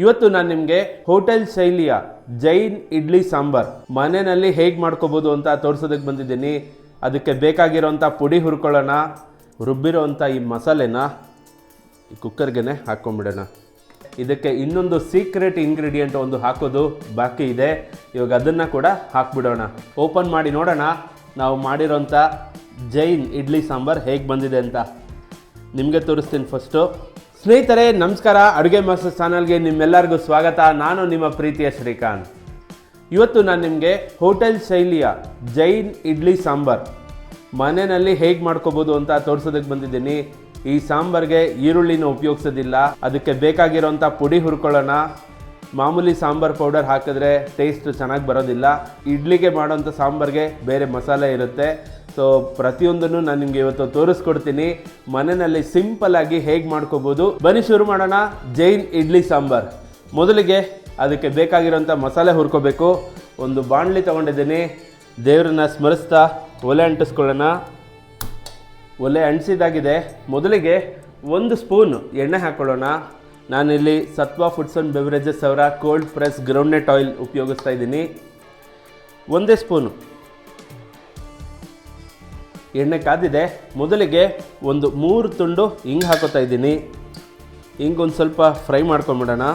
ಇವತ್ತು ನಾನು ನಿಮಗೆ ಹೋಟೆಲ್ ಶೈಲಿಯ ಜೈನ್ ಇಡ್ಲಿ ಸಾಂಬಾರ್ ಮನೆಯಲ್ಲಿ ಹೇಗೆ ಮಾಡ್ಕೋಬೋದು ಅಂತ ತೋರಿಸೋದಕ್ಕೆ ಬಂದಿದ್ದೀನಿ. ಅದಕ್ಕೆ ಬೇಕಾಗಿರೋಂಥ ಪುಡಿ ಹುರ್ಕೊಳ್ಳೋಣ. ರುಬ್ಬಿರೋಂಥ ಈ ಮಸಾಲೆನ ಈ ಕುಕ್ಕರ್ಗೆ ಹಾಕ್ಕೊಂಬಿಡೋಣ. ಇದಕ್ಕೆ ಇನ್ನೊಂದು ಸೀಕ್ರೆಟ್ ಇಂಗ್ರೀಡಿಯೆಂಟ್ ಒಂದು ಹಾಕೋದು ಬಾಕಿ ಇದೆ. ಇವಾಗ ಅದನ್ನು ಕೂಡ ಹಾಕ್ಬಿಡೋಣ. ಓಪನ್ ಮಾಡಿ ನೋಡೋಣ ನಾವು ಮಾಡಿರೋಂಥ ಜೈನ್ ಇಡ್ಲಿ ಸಾಂಬಾರ್ ಹೇಗೆ ಬಂದಿದೆ ಅಂತ ನಿಮಗೆ ತೋರಿಸ್ತೀನಿ. ಫಸ್ಟು ಸ್ನೇಹಿತರೆ ನಮಸ್ಕಾರ, ಅಡುಗೆ ಮಾಸ್ಟರ್ ಚಾನಲ್ಗೆ ನಿಮ್ಮೆಲ್ಲರಿಗೂ ಸ್ವಾಗತ. ನಾನು ನಿಮ್ಮ ಪ್ರೀತಿಯ ಶ್ರೀಕಾಂತ್. ಇವತ್ತು ನಾನು ನಿಮಗೆ ಹೋಟೆಲ್ ಶೈಲಿಯ ಜೈನ್ ಇಡ್ಲಿ ಸಾಂಬಾರ್ ಮನೆಯಲ್ಲಿ ಹೇಗೆ ಮಾಡ್ಕೋಬೋದು ಅಂತ ತೋರಿಸೋದಕ್ಕೆ ಬಂದಿದ್ದೀನಿ. ಈ ಸಾಂಬಾರ್ಗೆ ಈರುಳ್ಳಿನ ಉಪಯೋಗಿಸೋದಿಲ್ಲ. ಅದಕ್ಕೆ ಬೇಕಾಗಿರೋಂಥ ಪುಡಿ ಹುರ್ಕೊಳ್ಳೋಣ. ಮಾಮೂಲಿ ಸಾಂಬಾರ್ ಪೌಡರ್ ಹಾಕಿದ್ರೆ ಟೇಸ್ಟ್ ಚೆನ್ನಾಗಿ ಬರೋದಿಲ್ಲ. ಇಡ್ಲಿಗೆ ಮಾಡೋಂಥ ಸಾಂಬಾರ್ಗೆ ಬೇರೆ ಮಸಾಲೆ ಇರುತ್ತೆ. ಸೊ ಪ್ರತಿಯೊಂದನ್ನು ನಾನು ನಿಮಗೆ ಇವತ್ತು ತೋರಿಸ್ಕೊಡ್ತೀನಿ. ಮನೆಯಲ್ಲಿ ಸಿಂಪಲ್ಲಾಗಿ ಹೇಗೆ ಮಾಡ್ಕೋಬೋದು. ಬನ್ನಿ ಶುರು ಮಾಡೋಣ ಜೈನ್ ಇಡ್ಲಿ ಸಾಂಬಾರ್. ಮೊದಲಿಗೆ ಅದಕ್ಕೆ ಬೇಕಾಗಿರೋಂಥ ಮಸಾಲೆ ಹುರ್ಕೋಬೇಕು. ಒಂದು ಬಾಣಲಿ ತೊಗೊಂಡಿದ್ದೀನಿ. ದೇವರನ್ನ ಸ್ಮರಿಸ್ತಾ ಒಲೆ ಅಂಟಿಸ್ಕೊಳ್ಳೋಣ. ಒಲೆ ಅಂಟಿಸಿದಾಗಿದೆ. ಮೊದಲಿಗೆ 1 ಸ್ಪೂನ್ ಎಣ್ಣೆ ಹಾಕ್ಕೊಳ್ಳೋಣ. ನಾನಿಲ್ಲಿ ಸತ್ವ ಫುಡ್ಸ್ ಆ್ಯಂಡ್ ಬೆವರೇಜಸ್ ಅವರ ಕೋಲ್ಡ್ ಪ್ರೆಸ್ ಗ್ರೌಂಡ್ನೆಟ್ ಆಯಿಲ್ ಉಪಯೋಗಿಸ್ತಾ ಇದ್ದೀನಿ. 1 ಸ್ಪೂನು ಎಣ್ಣೆ ಕಾದಿದೆ. ಮೊದಲಿಗೆ ಒಂದು 3 ತುಂಡು ಹಿಂಗೆ ಹಾಕೋತಾ ಇದ್ದೀನಿ. ಹಿಂಗೊಂದು ಸ್ವಲ್ಪ ಫ್ರೈ ಮಾಡ್ಕೊಂಬಿಡೋಣ.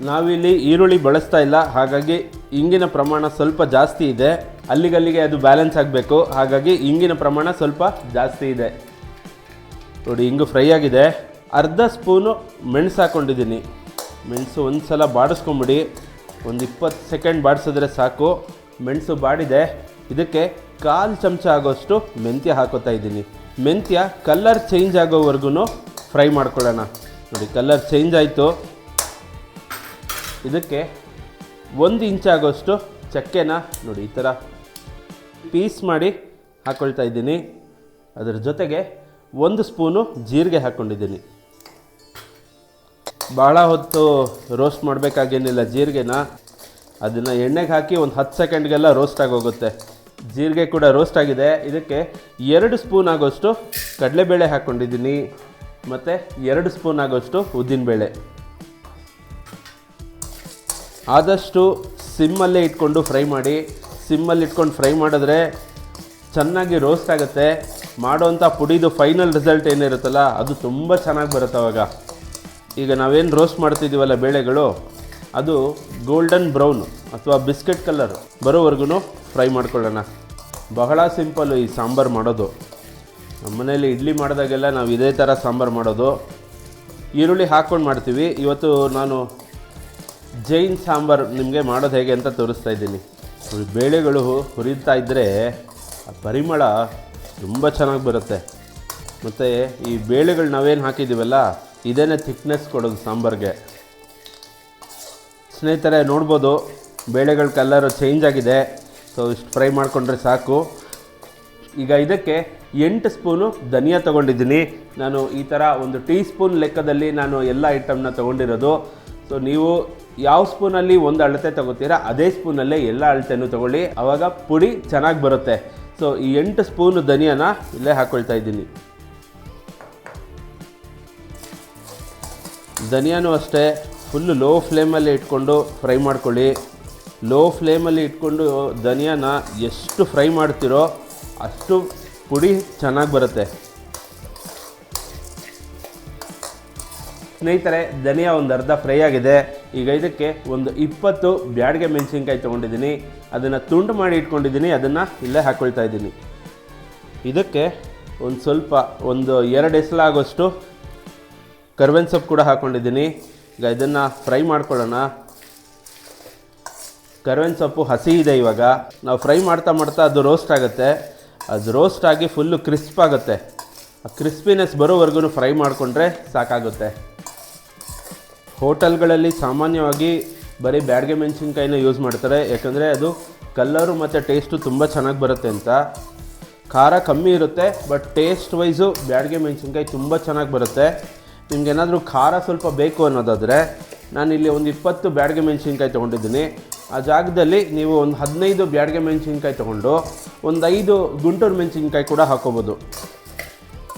ನಾವಿಲ್ಲಿ ಈರುಳ್ಳಿ ಬಳಸ್ತಾ ಇಲ್ಲ, ಹಾಗಾಗಿ ಹಿಂಗಿನ ಪ್ರಮಾಣ ಸ್ವಲ್ಪ ಜಾಸ್ತಿ ಇದೆ. ಅಲ್ಲಿಗಲ್ಲಿಗೆ ಅದು ಬ್ಯಾಲೆನ್ಸ್ ಆಗಬೇಕು, ಹಾಗಾಗಿ ಹಿಂಗಿನ ಪ್ರಮಾಣ ಸ್ವಲ್ಪ ಜಾಸ್ತಿ ಇದೆ. ನೋಡಿ ಹಿಂಗು ಫ್ರೈ ಆಗಿದೆ. ಅರ್ಧ ಸ್ಪೂನು ಮೆಣಸು ಹಾಕ್ಕೊಂಡಿದ್ದೀನಿ. ಮೆಣಸು ಒಂದು ಸಲ ಬಾಡಿಸ್ಕೊಂಬಿಡಿ. ಒಂದು 20 ಸೆಕೆಂಡ್ ಬಾಡಿಸಿದ್ರೆ ಸಾಕು. ಮೆಣಸು ಬಾಡಿದೆ. ಇದಕ್ಕೆ 1/4 ಚಮಚ ಆಗೋಷ್ಟು ಮೆಂತ್ಯ ಹಾಕೋತಾ ಇದ್ದೀನಿ. ಮೆಂತ್ಯ ಕಲರ್ ಚೇಂಜ್ ಆಗೋವರೆಗೂ ಫ್ರೈ ಮಾಡ್ಕೊಳ್ಳೋಣ. ನೋಡಿ ಕಲರ್ ಚೇಂಜ್ ಆಯಿತು. ಇದಕ್ಕೆ 1 ಇಂಚ್ ಆಗೋಷ್ಟು ಚಕ್ಕೆನ ನೋಡಿ ಈ ಥರ ಪೀಸ್ ಮಾಡಿ ಹಾಕ್ಕೊಳ್ತಾ ಇದ್ದೀನಿ. ಅದರ ಜೊತೆಗೆ 1 ಸ್ಪೂನು ಜೀರಿಗೆ ಹಾಕ್ಕೊಂಡಿದ್ದೀನಿ. ಭಾಳ ಹೊತ್ತು ರೋಸ್ಟ್ ಮಾಡಬೇಕಾಗೇನಿಲ್ಲ ಜೀರಿಗೆನ. ಅದನ್ನು ಎಣ್ಣೆಗೆ ಹಾಕಿ ಒಂದು 10 ಸೆಕೆಂಡ್ಗೆಲ್ಲ ರೋಸ್ಟ್ ಆಗೋಗುತ್ತೆ. ಜೀರಿಗೆ ಕೂಡ ರೋಸ್ಟ್ ಆಗಿದೆ. ಇದಕ್ಕೆ 2 ಸ್ಪೂನ್ ಆಗೋಷ್ಟು ಕಡಲೆಬೇಳೆ ಹಾಕ್ಕೊಂಡಿದ್ದೀನಿ ಮತ್ತು 2 ಸ್ಪೂನ್ ಆಗೋಷ್ಟು ಉದ್ದಿನಬೇಳೆ. ಆದಷ್ಟು ಸಿಮ್ಮಲ್ಲೇ ಇಟ್ಕೊಂಡು ಫ್ರೈ ಮಾಡಿ. ಸಿಮ್ಮಲ್ಲಿ ಇಟ್ಕೊಂಡು ಫ್ರೈ ಮಾಡಿದ್ರೆ ಚೆನ್ನಾಗಿ ರೋಸ್ಟ್ ಆಗುತ್ತೆ. ಮಾಡೋವಂಥ ಪುಡಿದು ಫೈನಲ್ ರಿಸಲ್ಟ್ ಏನಿರುತ್ತಲ್ಲ ಅದು ತುಂಬ ಚೆನ್ನಾಗಿ ಬರುತ್ತೆ ಅವಾಗ. ಈಗ ನಾವೇನು ರೋಸ್ಟ್ ಮಾಡ್ತಿದ್ದೀವಲ್ಲ ಬೇಳೆಗಳು, ಅದು ಗೋಲ್ಡನ್ ಬ್ರೌನ್ ಅಥವಾ ಬಿಸ್ಕೆಟ್ ಕಲರ್ ಬರೋವರೆಗೂ ಫ್ರೈ ಮಾಡ್ಕೊಳ್ಳೋಣ. ಬಹಳ ಸಿಂಪಲ್ಲು ಈ ಸಾಂಬಾರು ಮಾಡೋದು. ನಮ್ಮ ಮನೇಲಿ ಇಡ್ಲಿ ಮಾಡಿದಾಗೆಲ್ಲ ನಾವು ಇದೇ ಥರ ಸಾಂಬಾರು ಮಾಡೋದು. ಈರುಳ್ಳಿ ಹಾಕ್ಕೊಂಡು ಮಾಡ್ತೀವಿ. ಇವತ್ತು ನಾನು ಜೈನ್ ಸಾಂಬಾರು ನಿಮಗೆ ಮಾಡೋದು ಹೇಗೆ ಅಂತ ತೋರಿಸ್ತಾ ಇದ್ದೀನಿ. ಬೇಳೆಗಳು ಹುರಿತಾ ಇದ್ದರೆ ಆ ಪರಿಮಳ ತುಂಬ ಚೆನ್ನಾಗಿ ಬರುತ್ತೆ. ಮತ್ತು ಈ ಬೇಳೆಗಳು ನಾವೇನು ಹಾಕಿದ್ದೀವಲ್ಲ ಇದೇನೇ ಥಿಕ್ನೆಸ್ ಕೊಡೋದು ಸಾಂಬಾರಿಗೆ. ಸ್ನೇಹಿತರೆ ನೋಡ್ಬೋದು ಬೇಳೆಗಳ ಕಲರು ಚೇಂಜ್ ಆಗಿದೆ. ಸೊ ಇಷ್ಟು ಫ್ರೈ ಮಾಡಿಕೊಂಡ್ರೆ ಸಾಕು. ಈಗ ಇದಕ್ಕೆ 8 ಸ್ಪೂನು ಧನಿಯಾ ತೊಗೊಂಡಿದ್ದೀನಿ. ನಾನು ಈ ಥರ ಒಂದು ಟೀ ಸ್ಪೂನ್ ಲೆಕ್ಕದಲ್ಲಿ ನಾನು ಎಲ್ಲ ಐಟಮ್ನ ತೊಗೊಂಡಿರೋದು. ಸೊ ನೀವು ಯಾವ ಸ್ಪೂನಲ್ಲಿ ಒಂದು ಅಳತೆ ತೊಗೋತೀರಾ ಅದೇ ಸ್ಪೂನಲ್ಲೇ ಎಲ್ಲ ಅಳತೆನೂ ತೊಗೊಳ್ಳಿ, ಆವಾಗ ಪುಡಿ ಚೆನ್ನಾಗಿ ಬರುತ್ತೆ. ಸೊ ಈ 8 ಸ್ಪೂನು ಧನಿಯಾನ ಇಲ್ಲೇ ಹಾಕ್ಕೊಳ್ತಾ ಇದ್ದೀನಿ. ಧನಿಯಾನೂ ಅಷ್ಟೇ ಫುಲ್ಲು ಲೋ ಫ್ಲೇಮಲ್ಲಿ ಇಟ್ಕೊಂಡು ಫ್ರೈ ಮಾಡ್ಕೊಳ್ಳಿ. ಲೋ ಫ್ಲೇಮಲ್ಲಿ ಇಟ್ಕೊಂಡು ಧನಿಯಾನ ಎಷ್ಟು ಫ್ರೈ ಮಾಡ್ತೀರೋ ಅಷ್ಟು ಪುಡಿ ಚೆನ್ನಾಗಿ ಬರುತ್ತೆ. ಸ್ನೇಹಿತರೆ ಧನಿಯಾ ಒಂದು ಅರ್ಧ ಫ್ರೈ ಆಗಿದೆ. ಈಗ ಇದಕ್ಕೆ ಒಂದು 20 ಬ್ಯಾಡಗೆ ಮೆಣಸಿನ್ಕಾಯಿ ತೊಗೊಂಡಿದ್ದೀನಿ. ಅದನ್ನು ತುಂಡು ಮಾಡಿ ಇಟ್ಕೊಂಡಿದ್ದೀನಿ. ಅದನ್ನು ಇಲ್ಲೇ ಹಾಕ್ಕೊಳ್ತಾ ಇದ್ದೀನಿ. ಇದಕ್ಕೆ ಒಂದು ಸ್ವಲ್ಪ ಒಂದು 2 ಎಸಲಾಗೋಷ್ಟು ಕರ್ಬೇವಿನ ಸೊಪ್ಪು ಕೂಡ ಹಾಕ್ಕೊಂಡಿದ್ದೀನಿ. ಈಗ ಇದನ್ನು ಫ್ರೈ ಮಾಡ್ಕೊಳ್ಳೋಣ. ಕರ್ಬೇವಿನ ಸೊಪ್ಪು ಹಸಿ ಇದೆ. ಇವಾಗ ನಾವು ಫ್ರೈ ಮಾಡ್ತಾ ಮಾಡ್ತಾ ಅದು ರೋಸ್ಟ್ ಆಗುತ್ತೆ. ಅದು ರೋಸ್ಟ್ ಆಗಿ ಫುಲ್ಲು ಕ್ರಿಸ್ಪ್ ಆಗುತ್ತೆ. ಆ ಕ್ರಿಸ್ಪಿನೆಸ್ ಬರೋವರೆಗೂ ಫ್ರೈ ಮಾಡಿಕೊಂಡ್ರೆ ಸಾಕಾಗುತ್ತೆ. ಹೋಟೆಲ್ಗಳಲ್ಲಿ ಸಾಮಾನ್ಯವಾಗಿ ಬರೀ ಬ್ಯಾಡಗೆ ಮೆಣಸಿನ್ಕಾಯಿನ ಯೂಸ್ ಮಾಡ್ತಾರೆ, ಯಾಕಂದರೆ ಅದು ಕಲ್ಲರು ಮತ್ತು ಟೇಸ್ಟು ತುಂಬ ಚೆನ್ನಾಗಿ ಬರುತ್ತೆ ಅಂತ. ಖಾರ ಕಮ್ಮಿ ಇರುತ್ತೆ, ಬಟ್ ಟೇಸ್ಟ್ ವೈಸು ಬ್ಯಾಡಗೆ ಮೆಣಸಿನ್ಕಾಯಿ ತುಂಬ ಚೆನ್ನಾಗಿ ಬರುತ್ತೆ. ನಿಮಗೇನಾದರೂ ಖಾರ ಸ್ವಲ್ಪ ಬೇಕು ಅನ್ನೋದಾದರೆ ನಾನಿಲ್ಲಿ ಒಂದು 20 ಬ್ಯಾಡಗೆ ಮೆಣಸಿನ್ಕಾಯಿ ತೊಗೊಂಡಿದ್ದೀನಿ. ಆ ಜಾಗದಲ್ಲಿ ನೀವು ಒಂದು 15 ಬ್ಯಾಡಗೆ ಮೆಣಸಿನ್ಕಾಯಿ ತೊಗೊಂಡು ಒಂದು 5 ಗುಂಟೂರು ಮೆಣಸಿನ್ಕಾಯಿ ಕೂಡ ಹಾಕೋಬೋದು.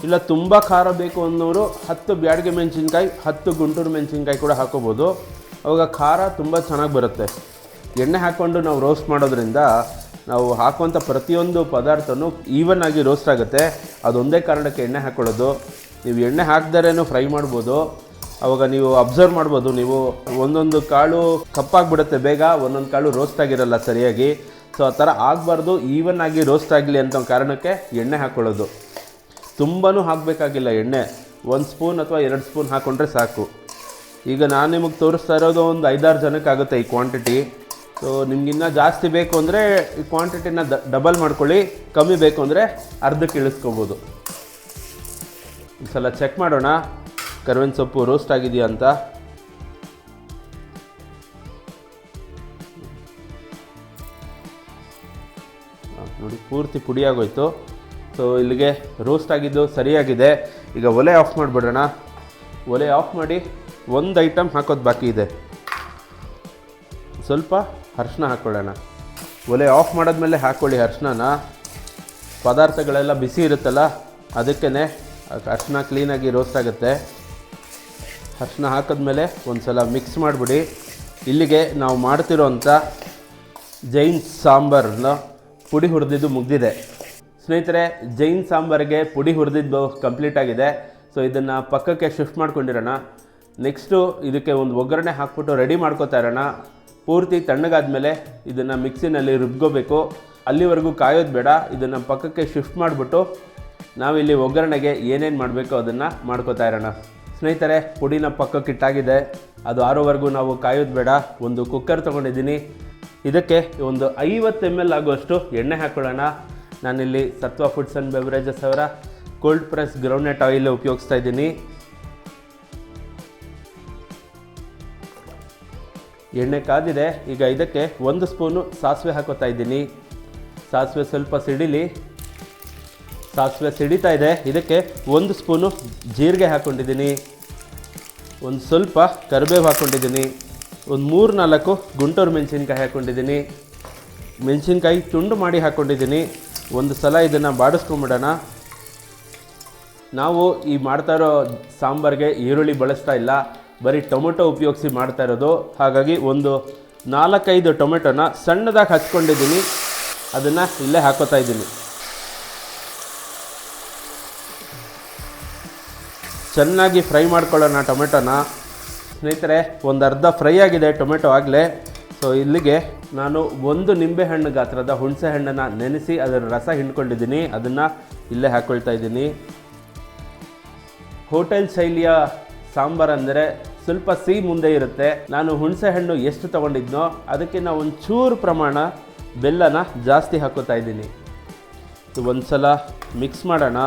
ಇಲ್ಲ ತುಂಬ ಖಾರ ಬೇಕು ಅನ್ನೋರು 10 ಬ್ಯಾಡಗೆ ಮೆಣಸಿನ್ಕಾಯಿ 10 ಗುಂಟೂರು ಮೆಣಸಿನ್ಕಾಯಿ ಕೂಡ ಹಾಕೋಬೋದು. ಅವಾಗ ಖಾರ ತುಂಬ ಚೆನ್ನಾಗಿ ಬರುತ್ತೆ. ಎಣ್ಣೆ ಹಾಕ್ಕೊಂಡು ನಾವು ರೋಸ್ಟ್ ಮಾಡೋದ್ರಿಂದ ನಾವು ಹಾಕುವಂಥ ಪ್ರತಿಯೊಂದು ಪದಾರ್ಥನೂ ಈವನ್ ಆಗಿ ರೋಸ್ಟ್ ಆಗುತ್ತೆ. ಅದೊಂದೇ ಕಾರಣಕ್ಕೆ ಎಣ್ಣೆ ಹಾಕ್ಕೊಳ್ಳೋದು. ನೀವು ಎಣ್ಣೆ ಹಾಕ್ದರೇನು ಫ್ರೈ ಮಾಡ್ಬೋದು. ಅವಾಗ ನೀವು ಅಬ್ಸರ್ವ್ ಮಾಡ್ಬೋದು, ನೀವು ಒಂದೊಂದು ಕಾಳು ಕಪ್ಪಾಗಿಬಿಡುತ್ತೆ ಬೇಗ, ಒಂದೊಂದು ಕಾಳು ರೋಸ್ಟ್ ಆಗಿರಲ್ಲ ಸರಿಯಾಗಿ. ಸೊ ಆ ಥರ ಆಗಬಾರ್ದು, ಈವನ್ ಆಗಿ ರೋಸ್ಟ್ ಆಗಲಿ ಅಂತ ಕಾರಣಕ್ಕೆ ಎಣ್ಣೆ ಹಾಕ್ಕೊಳ್ಳೋದು. ತುಂಬಾ ಹಾಕಬೇಕಾಗಿಲ್ಲ ಎಣ್ಣೆ, 1 ಸ್ಪೂನ್ ಅಥವಾ 2 ಸ್ಪೂನ್ ಹಾಕ್ಕೊಂಡ್ರೆ ಸಾಕು. ಈಗ ನಾನು ನಿಮಗೆ ತೋರಿಸ್ತಾ ಇರೋದು ಒಂದು 5-6 ಜನಕ್ಕಾಗುತ್ತೆ ಈ ಕ್ವಾಂಟಿಟಿ. ಸೊ ನಿಮ್ಗಿನ್ನೂ ಜಾಸ್ತಿ ಬೇಕು ಅಂದರೆ ಈ ಕ್ವಾಂಟಿಟಿನ ಡಬಲ್ ಮಾಡ್ಕೊಳ್ಳಿ, ಕಮ್ಮಿ ಬೇಕು ಅಂದರೆ ಅರ್ಧಕ್ಕೆ ಇಳಿಸ್ಕೋಬೋದು. ಒಂದು ಸಲ ಚೆಕ್ ಮಾಡೋಣ ಕರ್ಬೇವಿನ ಸೊಪ್ಪು ರೋಸ್ಟ್ ಆಗಿದೆಯಾ ಅಂತ. ನೋಡಿ ಪೂರ್ತಿ ಪುಡಿಯಾಗೋಯ್ತು. ಸೊ ಇಲ್ಲಿಗೆ ರೋಸ್ಟ್ ಆಗಿದ್ದು ಸರಿಯಾಗಿದೆ. ಈಗ ಒಲೆ ಆಫ್ ಮಾಡಿಬಿಡೋಣ. ಒಲೆ ಆಫ್ ಮಾಡಿ ಒಂದು ಐಟಮ್ ಹಾಕೋದು ಬಾಕಿ ಇದೆ. ಸ್ವಲ್ಪ ಅರಿಶಿನ ಹಾಕ್ಕೊಳ್ಳೋಣ. ಒಲೆ ಆಫ್ ಮಾಡಿದ್ಮೇಲೆ ಹಾಕ್ಕೊಳ್ಳಿ ಅರಿಶಿನ. ಪದಾರ್ಥಗಳೆಲ್ಲ ಬಿಸಿ ಇರುತ್ತಲ್ಲ ಅದಕ್ಕೇ ಅರಿಶಿನ ಕ್ಲೀನಾಗಿ ರೋಸ್ಟ್ ಆಗುತ್ತೆ. ಅರಿಶಿನ ಹಾಕಿದ್ಮೇಲೆ ಒಂದು ಸಲ ಮಿಕ್ಸ್ ಮಾಡಿಬಿಡಿ. ಇಲ್ಲಿಗೆ ನಾವು ಮಾಡ್ತಿರೋಂಥ ಜೈನ್ ಸಾಂಬಾರನ್ನ ಪುಡಿ ಹುರಿದಿದ್ದು ಮುಗಿದಿದೆ ಸ್ನೇಹಿತರೆ. ಜೈನ್ ಸಾಂಬಾರಿಗೆ ಪುಡಿ ಹುರಿದಿದ್ದು ಕಂಪ್ಲೀಟ್ ಆಗಿದೆ. ಸೊ ಇದನ್ನು ಪಕ್ಕಕ್ಕೆ ಶಿಫ್ಟ್ ಮಾಡ್ಕೊಂಡಿರೋಣ. ನೆಕ್ಸ್ಟು ಇದಕ್ಕೆ ಒಂದು ಒಗ್ಗರಣೆ ಹಾಕ್ಬಿಟ್ಟು ರೆಡಿ ಮಾಡ್ಕೋತಾ ಇರೋಣ. ಪೂರ್ತಿ ತಣ್ಣಗಾದ್ಮೇಲೆ ಇದನ್ನು ಮಿಕ್ಸಿನಲ್ಲಿ ರುಬ್ಕೋಬೇಕು. ಅಲ್ಲಿವರೆಗೂ ಕಾಯೋದು ಬೇಡ. ಇದನ್ನು ಪಕ್ಕಕ್ಕೆ ಶಿಫ್ಟ್ ಮಾಡಿಬಿಟ್ಟು ನಾವಿಲ್ಲಿ ಒಗ್ಗರಣೆಗೆ ಏನೇನು ಮಾಡಬೇಕು ಅದನ್ನು ಮಾಡ್ಕೋತಾ ಇರೋಣ. ಸ್ನೇಹಿತರೆ, ಪುಡಿನ ಪಕ್ಕಕ್ಕೆ ಇಟ್ಟಾಗಿದೆ. ಅದು ಆರೋವರೆಗೂ ನಾವು ಕಾಯೋದು ಬೇಡ. ಒಂದು ಕುಕ್ಕರ್ ತೊಗೊಂಡಿದ್ದೀನಿ. ಇದಕ್ಕೆ ಒಂದು 50 ml ಆಗುವಷ್ಟು ಎಣ್ಣೆ ಹಾಕ್ಕೊಳ್ಳೋಣ. ನಾನಿಲ್ಲಿ ಸತ್ವ ಫುಡ್ಸ್ ಆ್ಯಂಡ್ ಬೆವರೇಜಸ್ ಅವರ ಕೋಲ್ಡ್ ಪ್ರೆಸ್ ಗ್ರೌಂಡ್ನಟ್ ಆಯಿಲ್ ಉಪಯೋಗಿಸ್ತಾ ಇದ್ದೀನಿ. ಎಣ್ಣೆ ಕಾದಿದೆ. ಈಗ ಇದಕ್ಕೆ 1 ಸ್ಪೂನು ಸಾಸಿವೆ ಹಾಕೋತಾ ಇದ್ದೀನಿ. ಸಾಸಿವೆ ಸ್ವಲ್ಪ ಸಿಡಿಲಿ. ಸಾಸಿವೆ ಸಿಡಿತಾ ಇದೆ. ಇದಕ್ಕೆ 1 ಸ್ಪೂನು ಜೀರಿಗೆ ಹಾಕ್ಕೊಂಡಿದ್ದೀನಿ. ಒಂದು ಸ್ವಲ್ಪ ಕರಿಬೇವು ಹಾಕ್ಕೊಂಡಿದ್ದೀನಿ. ಒಂದು 3-4 ಗುಂಟೂರು ಮೆಣಸಿನ್ಕಾಯಿ ಹಾಕ್ಕೊಂಡಿದ್ದೀನಿ. ಮೆಣಸಿನ್ಕಾಯಿ ತುಂಡು ಮಾಡಿ ಹಾಕ್ಕೊಂಡಿದ್ದೀನಿ. ಒಂದು ಸಲ ಇದನ್ನು ಬಾಡಿಸ್ಕೊಂಬಿಡೋಣ. ನಾವು ಈ ಮಾಡ್ತಾ ಇರೋ ಸಾಂಬಾರಿಗೆ ಈರುಳ್ಳಿ ಬಳಸ್ತಾ ಇಲ್ಲ, ಬರೀ ಟೊಮೆಟೊ ಉಪಯೋಗಿಸಿ ಮಾಡ್ತಾ ಇರೋದು. ಹಾಗಾಗಿ ಒಂದು 4-5 ಟೊಮೆಟೊನ ಸಣ್ಣದಾಗಿ ಹಚ್ಕೊಂಡಿದ್ದೀನಿ. ಅದನ್ನು ಇಲ್ಲೇ ಹಾಕೋತಾ ಇದ್ದೀನಿ. ಚೆನ್ನಾಗಿ ಫ್ರೈ ಮಾಡ್ಕೊಳ್ಳೋಣ ಟೊಮೆಟೊನ. ಸ್ನೇಹಿತರೆ, ಒಂದು ಅರ್ಧ ಫ್ರೈ ಆಗಿದೆ ಟೊಮೆಟೊ ಆಗಲೇ. ಸೊ ಇಲ್ಲಿಗೆ ನಾನು 1 ನಿಂಬೆಹಣ್ಣು ಗಾತ್ರದ ಹುಣಸೆ ಹಣ್ಣನ್ನು ನೆನೆಸಿ ಅದರ ರಸ ಹಿಂಡ್ಕೊಂಡಿದ್ದೀನಿ. ಅದನ್ನು ಇಲ್ಲೇ ಹಾಕ್ಕೊಳ್ತಾ ಇದ್ದೀನಿ. ಹೋಟೆಲ್ ಶೈಲಿಯ ಸಾಂಬಾರು ಅಂದರೆ ಸ್ವಲ್ಪ ಸಿಹಿ ಮುಂದೆ ಇರುತ್ತೆ. ನಾನು ಹುಣಸೆ ಹಣ್ಣು ಎಷ್ಟು ತೊಗೊಂಡಿದ್ನೋ ಅದಕ್ಕಿಂತ ಒಂಚೂರು ಪ್ರಮಾಣ ಬೆಲ್ಲನ ಜಾಸ್ತಿ ಹಾಕೋತಾ ಇದ್ದೀನಿ. ಒಂದು ಸಲ ಮಿಕ್ಸ್ ಮಾಡೋಣ.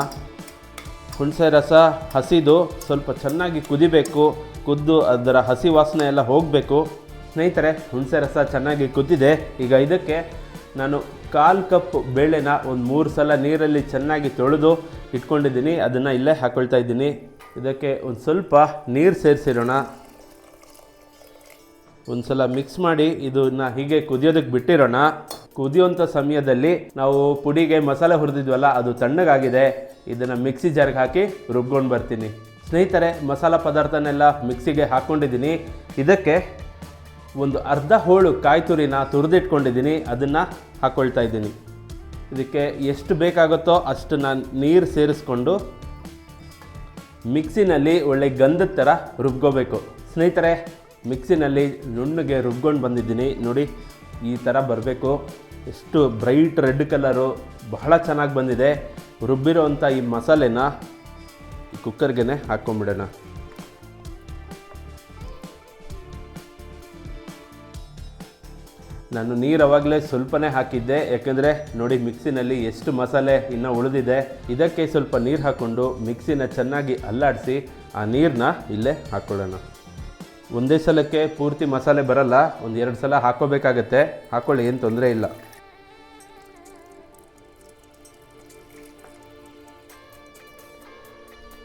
ಹುಣಸೆ ರಸ ಹಸಿದು ಸ್ವಲ್ಪ ಚೆನ್ನಾಗಿ ಕುದಿಬೇಕು. ಕುದ್ದು ಅದರ ಹಸಿ ವಾಸನೆ ಎಲ್ಲ ಹೋಗಬೇಕು. ಸ್ನೇಹಿತರೆ, ಹುಣಸೆ ರಸ ಚೆನ್ನಾಗಿ ಕುದ್ದಿದೆ. ಈಗ ಇದಕ್ಕೆ ನಾನು 1/4 ಕಪ್ ಬೇಳೆನ ಒಂದು 3 ಸಲ ನೀರಲ್ಲಿ ಚೆನ್ನಾಗಿ ತೊಳೆದು ಇಟ್ಕೊಂಡಿದ್ದೀನಿ. ಅದನ್ನು ಇಲ್ಲೇ ಹಾಕ್ಕೊಳ್ತಾ ಇದ್ದೀನಿ. ಇದಕ್ಕೆ ಒಂದು ಸ್ವಲ್ಪ ನೀರು ಸೇರಿಸಿರೋಣ. ಒಂದು ಸಲ ಮಿಕ್ಸ್ ಮಾಡಿ ಇದನ್ನು ಹೀಗೆ ಕುದಿಯೋದಕ್ಕೆ ಬಿಟ್ಟಿರೋಣ. ಕುದಿಯುವಂಥ ಸಮಯದಲ್ಲಿ ನಾವು ಪುಡಿಗೆ ಮಸಾಲೆ ಹುರಿದಿದ್ವಲ್ಲ, ಅದು ತಣ್ಣಗಾಗಿದೆ. ಇದನ್ನು ಮಿಕ್ಸಿ ಜಾರ್ಗೆ ಹಾಕಿ ರುಬ್ಕೊಂಡು ಬರ್ತೀನಿ. ಸ್ನೇಹಿತರೆ, ಮಸಾಲ ಪದಾರ್ಥನೆಲ್ಲ ಮಿಕ್ಸಿಗೆ ಹಾಕ್ಕೊಂಡಿದ್ದೀನಿ. ಇದಕ್ಕೆ ಒಂದು ಅರ್ಧ ಹೋಳು ಕಾಯಿ ತುರಿನ ತುರಿದಿಟ್ಕೊಂಡಿದ್ದೀನಿ. ಅದನ್ನು ಹಾಕ್ಕೊಳ್ತಾ ಇದ್ದೀನಿ. ಇದಕ್ಕೆ ಎಷ್ಟು ಬೇಕಾಗುತ್ತೋ ಅಷ್ಟು ನಾನು ನೀರು ಸೇರಿಸ್ಕೊಂಡು ಮಿಕ್ಸಿನಲ್ಲಿ ಒಳ್ಳೆ ಗಂಧದ ಥರ ರುಬ್ಕೋಬೇಕು. ಸ್ನೇಹಿತರೆ, ಮಿಕ್ಸಿನಲ್ಲಿ ನುಣ್ಣಗೆ ರುಬ್ಕೊಂಡು ಬಂದಿದ್ದೀನಿ. ನೋಡಿ, ಈ ಥರ ಬರಬೇಕು. ಎಷ್ಟು ಬ್ರೈಟ್ ರೆಡ್ ಕಲರು, ಬಹಳ ಚೆನ್ನಾಗಿ ಬಂದಿದೆ. ರುಬ್ಬಿರೋವಂಥ ಈ ಮಸಾಲೆನ ಈ ಕುಕ್ಕರ್ಗೆ ಹಾಕ್ಕೊಂಬಿಡೋಣ. ನಾನು ನೀರು ಅವಾಗಲೇ ಸ್ವಲ್ಪನೇ ಹಾಕಿದ್ದೆ, ಯಾಕೆಂದರೆ ನೋಡಿ ಮಿಕ್ಸಿನಲ್ಲಿ ಎಷ್ಟು ಮಸಾಲೆ ಇನ್ನೂ ಉಳಿದಿದೆ. ಇದಕ್ಕೆ ಸ್ವಲ್ಪ ನೀರು ಹಾಕ್ಕೊಂಡು ಮಿಕ್ಸಿನ ಚೆನ್ನಾಗಿ ಅಲ್ಲಾಡಿಸಿ ಆ ನೀರನ್ನ ಇಲ್ಲೇ ಹಾಕ್ಕೊಳ್ಳೋಣ. ಒಂದೇ ಸಲಕ್ಕೆ ಪೂರ್ತಿ ಮಸಾಲೆ ಬರಲ್ಲ, 1-2 ಸಲ ಹಾಕ್ಕೋಬೇಕಾಗತ್ತೆ. ಹಾಕ್ಕೊಳ್ಳಿ, ಏನು ತೊಂದರೆ ಇಲ್ಲ.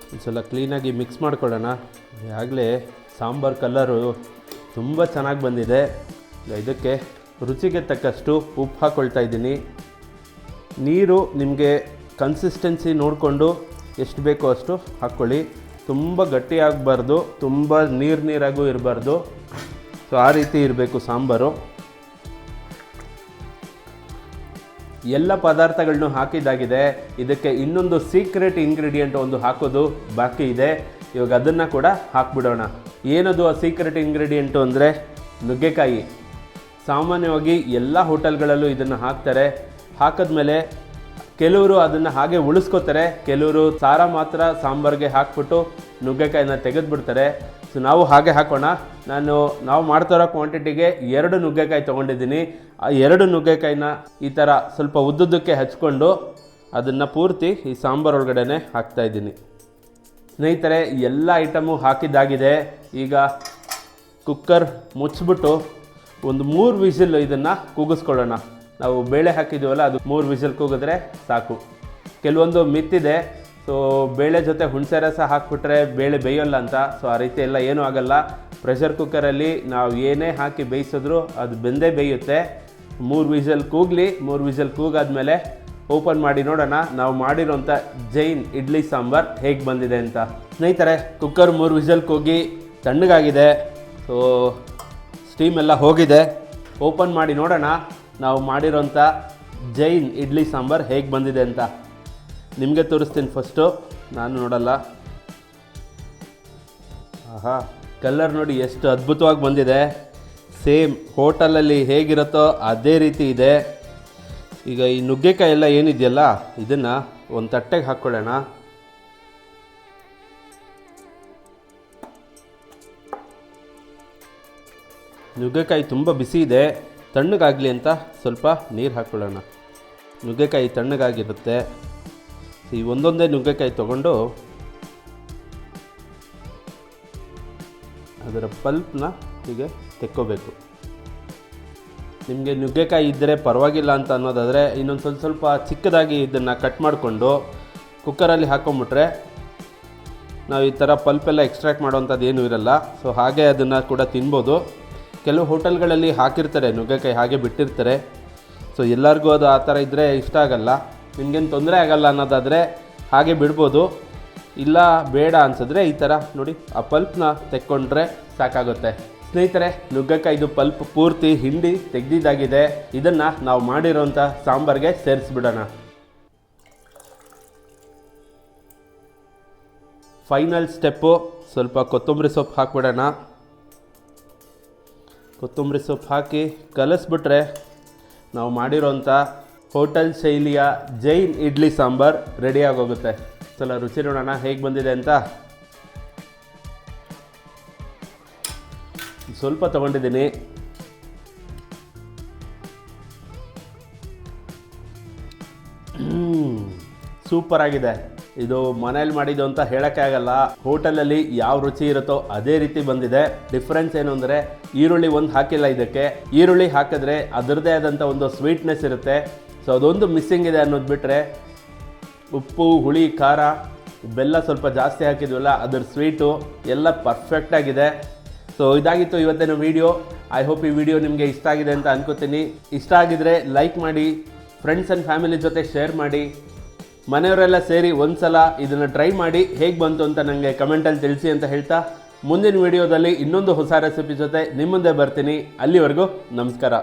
ಒಂದು ಸಲ ಕ್ಲೀನಾಗಿ ಮಿಕ್ಸ್ ಮಾಡ್ಕೊಳ್ಳೋಣ. ಆಗಲೇ ಸಾಂಬಾರು ಕಲರು ತುಂಬ ಚೆನ್ನಾಗಿ ಬಂದಿದೆ. ಇದಕ್ಕೆ ರುಚಿಗೆ ತಕ್ಕಷ್ಟು ಉಪ್ಪು ಹಾಕ್ಕೊಳ್ತಾ ಇದ್ದೀನಿ. ನೀರು ನಿಮಗೆ ಕನ್ಸಿಸ್ಟೆನ್ಸಿ ನೋಡಿಕೊಂಡು ಎಷ್ಟು ಬೇಕೋ ಅಷ್ಟು ಹಾಕ್ಕೊಳ್ಳಿ. ತುಂಬ ಗಟ್ಟಿಯಾಗಬಾರ್ದು, ತುಂಬ ನೀರಾಗೂ ಇರಬಾರ್ದು. ಸೊ ಆ ರೀತಿ ಇರಬೇಕು ಸಾಂಬಾರು. ಎಲ್ಲ ಪದಾರ್ಥಗಳನ್ನೂ ಹಾಕಿದ್ದಾಗಿದೆ. ಇದಕ್ಕೆ ಇನ್ನೊಂದು ಸೀಕ್ರೆಟ್ ಇಂಗ್ರೀಡಿಯೆಂಟ್ ಒಂದು ಹಾಕೋದು ಬಾಕಿ ಇದೆ. ಇವಾಗ ಅದನ್ನು ಕೂಡ ಹಾಕ್ಬಿಡೋಣ. ಏನದು ಆ ಸೀಕ್ರೆಟ್ ಇಂಗ್ರೀಡಿಯೆಂಟು ಅಂದರೆ ನುಗ್ಗೆಕಾಯಿ. ಸಾಮಾನ್ಯವಾಗಿ ಎಲ್ಲ ಹೋಟೆಲ್ಗಳಲ್ಲೂ ಇದನ್ನು ಹಾಕ್ತಾರೆ. ಹಾಕಿದ್ಮೇಲೆ ಕೆಲವರು ಅದನ್ನು ಹಾಗೆ ಉಳಿಸ್ಕೋತಾರೆ, ಕೆಲವರು ಸಾರ ಮಾತ್ರ ಸಾಂಬಾರಿಗೆ ಹಾಕ್ಬಿಟ್ಟು ನುಗ್ಗೆಕಾಯಿನ ತೆಗೆದುಬಿಡ್ತಾರೆ. ಸೊ ನಾವು ಹಾಗೆ ಹಾಕೋಣ. ನಾವು ಮಾಡ್ತಾರೋ ಕ್ವಾಂಟಿಟಿಗೆ 2 ನುಗ್ಗೆಕಾಯಿ ತೊಗೊಂಡಿದ್ದೀನಿ. ಆ 2 ನುಗ್ಗೆಕಾಯಿನ ಈ ಥರ ಸ್ವಲ್ಪ ಉದ್ದುದ್ದಕ್ಕೆ ಹಚ್ಕೊಂಡು ಅದನ್ನು ಪೂರ್ತಿ ಈ ಸಾಂಬಾರು ಒಳಗಡೆ ಹಾಕ್ತಾಯಿದ್ದೀನಿ. ಸ್ನೇಹಿತರೆ, ಎಲ್ಲ ಐಟಮು ಹಾಕಿದ್ದಾಗಿದೆ. ಈಗ ಕುಕ್ಕರ್ ಮುಚ್ಚಿಬಿಟ್ಟು ಒಂದು 3 ವಿಸಿಲ್ ಇದನ್ನು ಕೂಗಿಸ್ಕೊಳ್ಳೋಣ. ನಾವು ಬೇಳೆ ಹಾಕಿದ್ದೀವಲ್ಲ, ಅದು 3 ವಿಸಿಲ್ ಕೂಗಿದ್ರೆ ಸಾಕು. ಕೆಲವೊಂದು ಮಿತ್ತಿದೆ, ಸೊ ಬೇಳೆ ಜೊತೆ ಹುಣಸೆ ರಸ ಹಾಕ್ಬಿಟ್ರೆ ಬೇಳೆ ಬೇಯೋಲ್ಲ ಅಂತ. ಸೊ ಆ ರೀತಿ ಎಲ್ಲ ಏನೂ ಆಗೋಲ್ಲ. ಪ್ರೆಷರ್ ಕುಕ್ಕರಲ್ಲಿ ನಾವು ಏನೇ ಹಾಕಿ ಬೇಯಿಸಿದ್ರು ಅದು ಬೆಂದೇ ಬೇಯುತ್ತೆ. 3 ವಿಸಿಲ್ ಕೂಗಲಿ. 3 ವಿಸಿಲ್ ಕೂಗಾದ್ಮೇಲೆ ಓಪನ್ ಮಾಡಿ ನೋಡೋಣ ನಾವು ಮಾಡಿರೋಂಥ ಜೈನ್ ಇಡ್ಲಿ ಸಾಂಬಾರ್ ಹೇಗೆ ಬಂದಿದೆ ಅಂತ. ಸ್ನೇಹಿತರೆ, ಕುಕ್ಕರ್ 3 ವಿಸಿಲ್ ಕೂಗಿ ತಣ್ಣಗಾಗಿದೆ. ಸೊ ಸ್ಟೀಮ್ ಎಲ್ಲ ಹೋಗಿದೆ. ಓಪನ್ ಮಾಡಿ ನೋಡೋಣ ನಾವು ಮಾಡಿರೋಂಥ ಜೈನ್ ಇಡ್ಲಿ ಸಾಂಬಾರ್ ಹೇಗೆ ಬಂದಿದೆ ಅಂತ. ನಿಮಗೆ ತೋರಿಸ್ತೀನಿ ಫಸ್ಟು, ನಾನು ನೋಡಲ್ಲ. ಆಹಾ, ಕಲರ್ ನೋಡಿ ಎಷ್ಟು ಅದ್ಭುತವಾಗಿ ಬಂದಿದೆ. ಸೇಮ್ ಹೋಟೆಲಲ್ಲಿ ಹೇಗಿರುತ್ತೋ ಅದೇ ರೀತಿ ಇದೆ. ಈಗ ಈ ನುಗ್ಗೆಕಾಯಿ ಎಲ್ಲ ಏನಿದೆಯಲ್ಲ, ಇದನ್ನು ಒಂದು ತಟ್ಟೆಗೆ ಹಾಕ್ಕೊಳ್ಳೋಣ. ನುಗ್ಗೆಕಾಯಿ ತುಂಬ ಬಿಸಿ ಇದೆ, ತಣ್ಣಗಾಗಲಿ ಅಂತ ಸ್ವಲ್ಪ ನೀರು ಹಾಕ್ಕೊಳ್ಳೋಣ. ನುಗ್ಗೆಕಾಯಿ ತಣ್ಣಗಾಗಿರುತ್ತೆ. ಈ ಒಂದೊಂದೇ ನುಗ್ಗೆಕಾಯಿ ತೊಗೊಂಡು ಅದರ ಪಲ್ಪ್ನ ಹೀಗೆ ತೆಕ್ಕೋಬೇಕು. ನಿಮಗೆ ನುಗ್ಗೆಕಾಯಿ ಇದ್ದರೆ ಪರವಾಗಿಲ್ಲ ಅಂತ ಅನ್ನೋದಾದರೆ ಇನ್ನೊಂದು ಸ್ವಲ್ಪ ಚಿಕ್ಕದಾಗಿ ಇದನ್ನು ಕಟ್ ಮಾಡಿಕೊಂಡು ಕುಕ್ಕರಲ್ಲಿ ಹಾಕ್ಕೊಂಬಿಟ್ರೆ ನಾವು ಈ ಥರ ಪಲ್ಪೆಲ್ಲ ಎಕ್ಸ್ಟ್ರಾಕ್ಟ್ ಮಾಡೋವಂಥದ್ದು ಏನೂ ಇರಲ್ಲ. ಸೊ ಹಾಗೆ ಅದನ್ನು ಕೂಡ ತಿನ್ಬೋದು. ಕೆಲವು ಹೋಟೆಲ್ಗಳಲ್ಲಿ ಹಾಕಿರ್ತಾರೆ ನುಗ್ಗೆಕಾಯಿ, ಹಾಗೆ ಬಿಟ್ಟಿರ್ತಾರೆ. ಸೊ ಎಲ್ಲರಿಗೂ ಅದು ಆ ಥರ ಇದ್ದರೆ ಇಷ್ಟ ಆಗಲ್ಲ. ನಿಮಗೇನು ತೊಂದರೆ ಆಗಲ್ಲ ಅನ್ನೋದಾದರೆ ಹಾಗೆ ಬಿಡ್ಬೋದು. ಇಲ್ಲ ಬೇಡ ಅನಿಸಿದ್ರೆ ಈ ಥರ ನೋಡಿ ಆ ಪಲ್ಪ್ನ ತೆಕ್ಕೊಂಡ್ರೆ ಸಾಕಾಗುತ್ತೆ. ಸ್ನೇಹಿತರೆ, ನುಗ್ಗೆಕಾಯಿದು ಪಲ್ಪ್ ಪೂರ್ತಿ ಹಿಂಡಿ ತೆಗೆದಿದ್ದಾಗಿದೆ. ಇದನ್ನು ನಾವು ಮಾಡಿರೋಂಥ ಸಾಂಬಾರಿಗೆ ಸೇರಿಸ್ಬಿಡೋಣ. ಫೈನಲ್ ಸ್ಟೆಪ್ಪು, ಸ್ವಲ್ಪ ಕೊತ್ತಂಬರಿ ಸೊಪ್ಪು ಹಾಕ್ಬಿಡೋಣ. ಕೊತ್ತಂಬರಿ ಸೊಪ್ಪು ಹಾಕಿ ಕಲಿಸ್ಬಿಟ್ರೆ ನಾವು ಮಾಡಿರೋಂಥ ಹೋಟೆಲ್ ಶೈಲಿಯ ಜೈನ್ ಇಡ್ಲಿ ಸಾಂಬಾರ್ ರೆಡಿಯಾಗೋಗುತ್ತೆ. ಸಲ ರುಚಿ ನೋಡೋಣ ಹೇಗೆ ಬಂದಿದೆ ಅಂತ. ಸ್ವಲ್ಪ ತೊಗೊಂಡಿದ್ದೀನಿ. ಸೂಪರ್ ಆಗಿದೆ. ಇದು ಮನೇಲಿ ಮಾಡಿದ್ದು ಅಂತ ಹೇಳೋಕ್ಕೆ ಆಗಲ್ಲ. ಹೋಟೆಲಲ್ಲಿ ಯಾವ ರುಚಿ ಇರುತ್ತೋ ಅದೇ ರೀತಿ ಬಂದಿದೆ. ಡಿಫ್ರೆನ್ಸ್ ಏನು ಅಂದರೆ ಈರುಳ್ಳಿ ಒಂದು ಹಾಕಿಲ್ಲ ಇದಕ್ಕೆ. ಈರುಳ್ಳಿ ಹಾಕಿದ್ರೆ ಅದರದ್ದೇ ಆದಂಥ ಒಂದು ಸ್ವೀಟ್ನೆಸ್ ಇರುತ್ತೆ. ಸೊ ಅದೊಂದು ಮಿಸ್ಸಿಂಗ್ ಇದೆ ಅನ್ನೋದು ಬಿಟ್ಟರೆ ಉಪ್ಪು, ಹುಳಿ, ಖಾರ, ಬೆಲ್ಲ ಸ್ವಲ್ಪ ಜಾಸ್ತಿ ಹಾಕಿದ್ವಲ್ಲ, ಅದರ ಸ್ವೀಟು ಎಲ್ಲ ಪರ್ಫೆಕ್ಟಾಗಿದೆ. ಸೊ ಇದಾಗಿತ್ತು ಇವತ್ತಿನ ವೀಡಿಯೋ. ಐ ಹೋಪ್ ಈ ವಿಡಿಯೋ ನಿಮಗೆ ಇಷ್ಟ ಆಗಿದೆ ಅಂತ ಅನ್ಕೋತೀನಿ. ಇಷ್ಟ ಆಗಿದ್ರೆ ಲೈಕ್ ಮಾಡಿ, ಫ್ರೆಂಡ್ಸ್ ಆ್ಯಂಡ್ ಫ್ಯಾಮಿಲಿ ಜೊತೆ ಶೇರ್ ಮಾಡಿ. ಮನೆಯವರೆಲ್ಲ ಸೇರಿ ಒಂದು ಸಲ ಇದನ್ನು ಟ್ರೈ ಮಾಡಿ ಹೇಗೆ ಬಂತು ಅಂತ ನನಗೆ ಕಮೆಂಟಲ್ಲಿ ತಿಳಿಸಿ ಅಂತ ಹೇಳ್ತಾ, ಮುಂದಿನ ವಿಡಿಯೋದಲ್ಲಿ ಇನ್ನೊಂದು ಹೊಸ ರೆಸಿಪಿ ಜೊತೆ ನಿಮ್ಮ ಮುಂದೆ ಬರ್ತೀನಿ. ಅಲ್ಲಿವರೆಗೂ ನಮಸ್ಕಾರ.